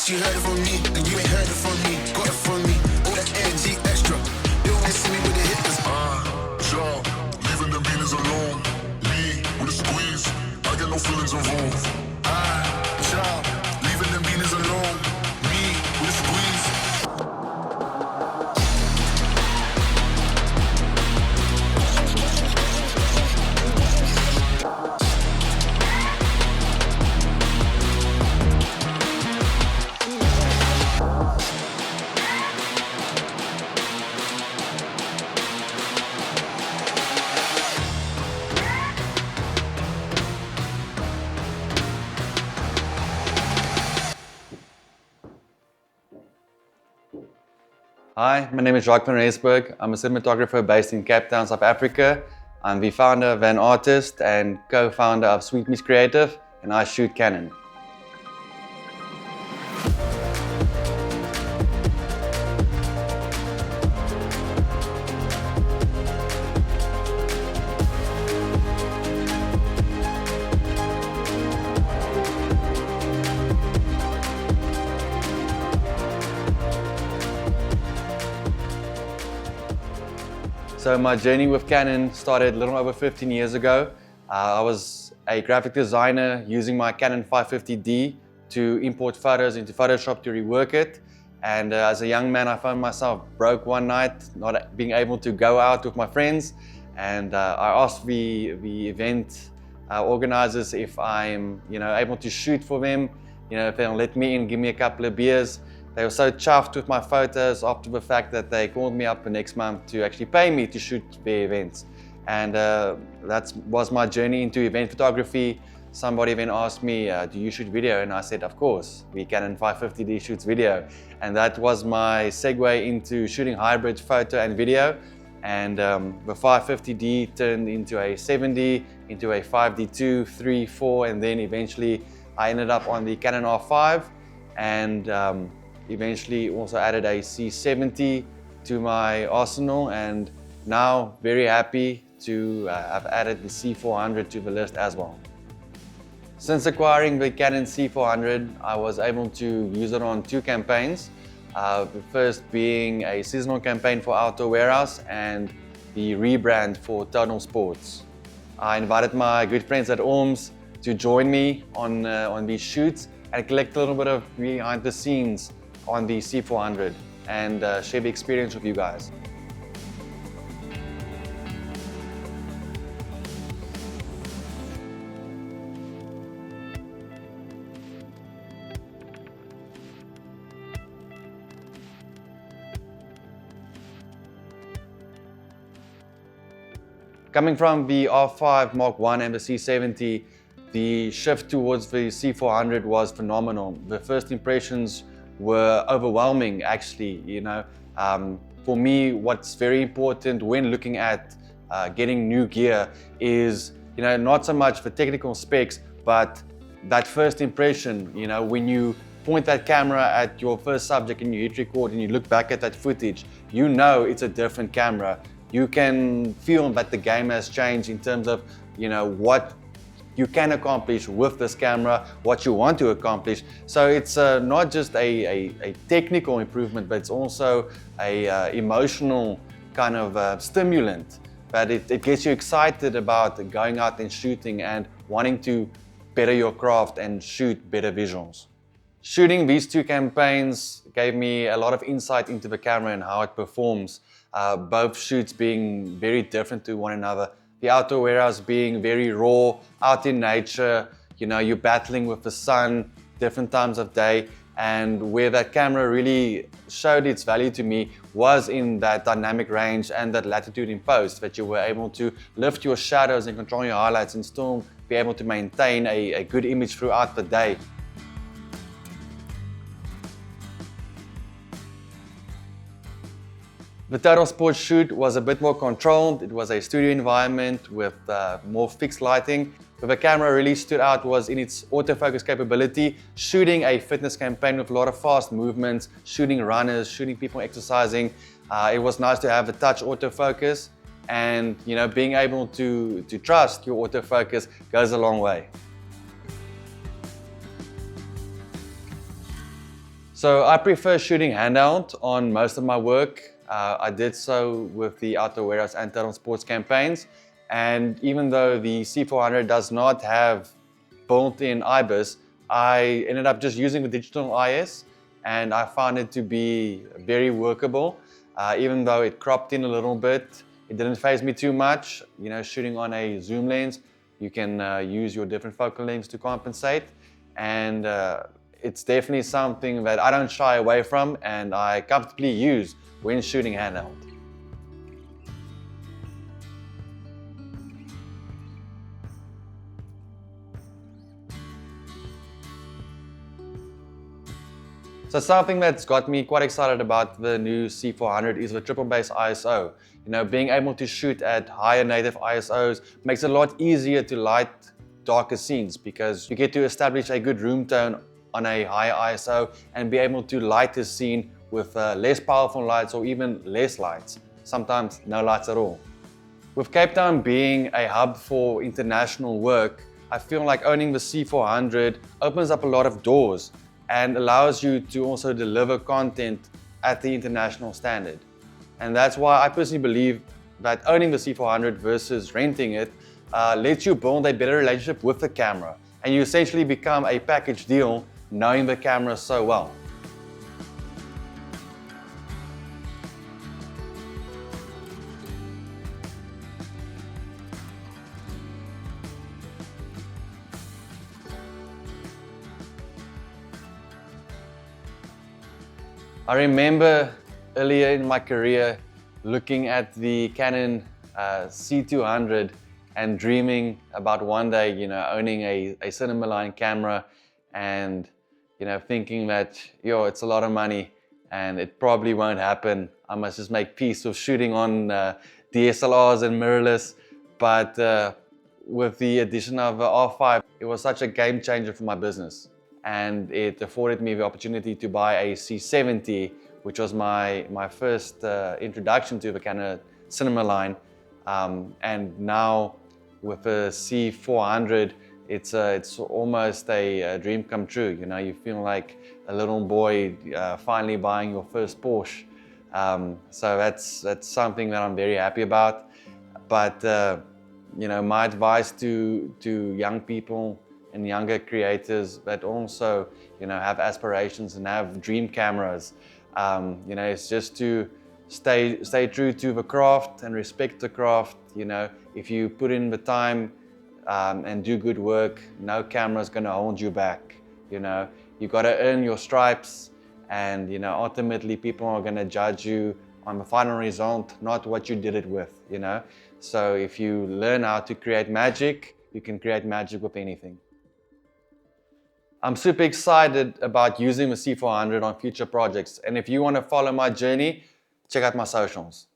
She heard it from me, and you ain't heard it from me. Got it from me, all that energy extra. They don't see me with the hitters. Leaving them beanies alone. Me with a squeeze, I get no feelings involved. Leaving them beanies alone. Me with a squeeze. Hi, my name is Jacques Van Rensburg. I'm a cinematographer based in Cape Town, South Africa. I'm the founder of Vanartist and co-founder of Sweet Miss Creative, and I shoot Canon. So my journey with Canon started a little over 15 years ago. I was a graphic designer using my Canon 550D to import photos into Photoshop to rework it. And as a young man, I found myself broke one night, not being able to go out with my friends. And I asked the event organizers if I'm able to shoot for them, if they'll let me in, give me a couple of beers. They were so chuffed with my photos after the fact that they called me up the next month to actually pay me to shoot their events. And that was my journey into event photography. Somebody then asked me, do you shoot video? And I said, of course, the Canon 550D shoots video. And that was my segue into shooting hybrid photo and video. And the 550D turned into a 7D, into a 5D2, 3, 4, and then eventually I ended up on the Canon R5. And eventually also added a C70 to my arsenal, and now very happy to have added the C400 to the list as well. Since acquiring the Canon C400, I was able to use it on 2 campaigns. The first being a seasonal campaign for Outdoor Warehouse and the rebrand for Total Sports. I invited my good friends at Orms to join me on these shoots and collect a little bit of behind the scenes on the C400 and share the experience with you guys. Coming from the R5 Mark I and the C70, the shift towards the C400 was phenomenal. The first impressions were overwhelming, actually. For me, what's very important when looking at getting new gear is, not so much the technical specs, but that first impression. When you point that camera at your first subject and you hit record and you look back at that footage, it's a different camera. You can feel that the game has changed in terms of, what you can accomplish with this camera, what you want to accomplish. So it's not just a technical improvement, but it's also a emotional kind of stimulant. But it gets you excited about going out and shooting and wanting to better your craft and shoot better visuals. Shooting these 2 campaigns gave me a lot of insight into the camera and how it performs. Both shoots being very different to one another. The Outdoor Warehouse being very raw, out in nature, you're battling with the sun, different times of day, and where that camera really showed its value to me was in that dynamic range and that latitude in post, that you were able to lift your shadows and control your highlights and still be able to maintain a good image throughout the day. The Total Sports shoot was a bit more controlled. It was a studio environment with more fixed lighting. But the camera really stood out was in its autofocus capability, shooting a fitness campaign with a lot of fast movements, shooting runners, shooting people exercising. It was nice to have a touch autofocus, and being able to trust your autofocus goes a long way. So I prefer shooting handheld on most of my work. I did so with the Outdoor Warehouse and Total Sports campaigns. And even though the C400 does not have built-in IBIS, I ended up just using the digital IS, and I found it to be very workable. Even though it cropped in a little bit, it didn't faze me too much. You know, shooting on a zoom lens, you can use your different focal lengths to compensate. And it's definitely something that I don't shy away from and I comfortably use when shooting handheld. So something that's got me quite excited about the new C400 is the triple base ISO. You know, being able to shoot at higher native ISOs makes it a lot easier to light darker scenes because you get to establish a good room tone on a higher ISO and be able to light the scene with less powerful lights or even less lights, sometimes no lights at all. With Cape Town being a hub for international work, I feel like owning the C400 opens up a lot of doors and allows you to also deliver content at the international standard. And that's why I personally believe that owning the C400 versus renting it lets you build a better relationship with the camera, and you essentially become a package deal knowing the camera so well. I remember earlier in my career looking at the Canon C200 and dreaming about one day, you know, owning a cinema line camera and, you know, thinking that, yo, it's a lot of money and it probably won't happen. I must just make peace with shooting on DSLRs and mirrorless. But with the addition of R5, it was such a game changer for my business. And it afforded me the opportunity to buy a C70, which was my first introduction to the Canon cinema line. And now with the C400, it's almost a dream come true. You know, you feel like a little boy finally buying your first Porsche. So that's something that I'm very happy about. But you know, my advice to young people and younger creators that also, you know, have aspirations and have dream cameras, you know, it's just to stay true to the craft and respect the craft. You know, if you put in the time and do good work, no camera's gonna hold you back. You know, you gotta earn your stripes, and you know, ultimately people are gonna judge you on the final result, not what you did it with. You know, so if you learn how to create magic, you can create magic with anything. I'm super excited about using the C400 on future projects, and if you want to follow my journey, check out my socials.